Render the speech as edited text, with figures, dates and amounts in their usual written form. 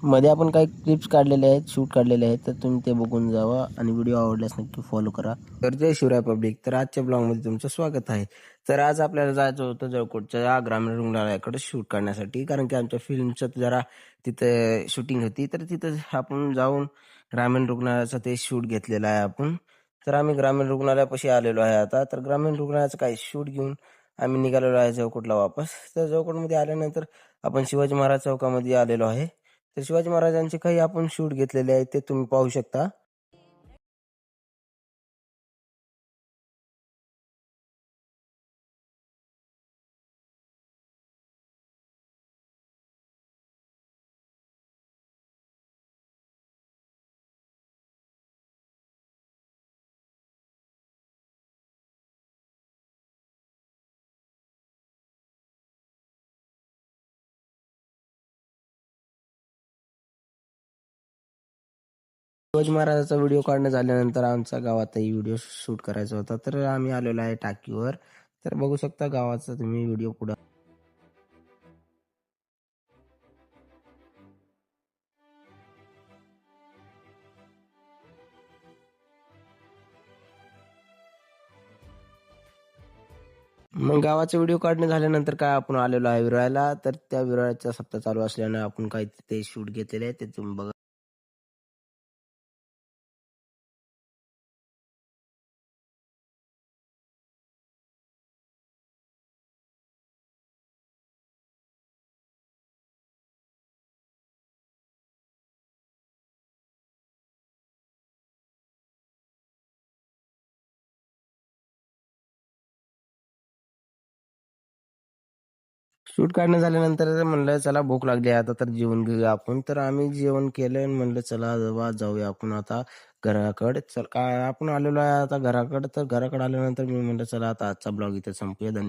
मध्ये आपण काही क्लिप्स काढलेले आहेत, शूट काढलेले आहेत, तर तुम्ही ते बघून जावा आणि व्हिडिओ आवडल्यास नक्की फॉलो करा. तर जय शिवराय पब्लिक. तर आजच्या ब्लॉगमध्ये तुमचं स्वागत आहे. तर आज आपल्याला जायचं होतं जळकोटच्या ग्रामीण रुग्णालयाकडे शूट करण्यासाठी, कारण की आमच्या फिल्मचं जरा तिथं शूटिंग होती. तर तिथं आपण जाऊन ग्रामीण रुग्णालयाचं ते शूट घेतलेलं आहे आपण. तर आम्ही ग्रामीण रुग्णालयापाशी आलेलो आहे आता. तर ग्रामीण रुग्णालयाचं काही शूट घेऊन आम्ही निघालेलो आहे जळकोटला वापस. तर जळकोटमध्ये आल्यानंतर आपण शिवाजी महाराज चौकामध्ये आलेलो आहे. तर शिवाजी महाराजांचे काही आपण शूट घेतलेले आहेत ते तुम्ही पाहू शकता. शिवाजी महाराजाचा व्हिडिओ काढणं झाल्यानंतर आमचा गावातही व्हिडिओ शूट करायचा होता. तर आम्ही आलेलो आहे टाकीवर. तर बघू शकता गावाचा तुम्ही व्हिडिओ पुढं. मग गावाचा व्हिडिओ काढणं झाल्यानंतर काय आपण आलेलो आहे विरायला. तर त्या विराळाचा सप्ताह चालू असल्यानं आपण काही तिथे शूट घेतलेले आहे ते तुम्ही बघा. शूट काढणं झाल्यानंतर म्हणलं चला भूक लागली आहे आता तर जेवण घेऊया आपण. तर आम्ही जेवण केलं आणि म्हणलं चला बाबा जाऊया आपण आता घराकडे. चल काय आपण आलेलो आहे आता घराकडे. तर घराकडे आल्यानंतर मी म्हणलं चला आता आजचा ब्लॉग इथे संपूया. धन्यवाद.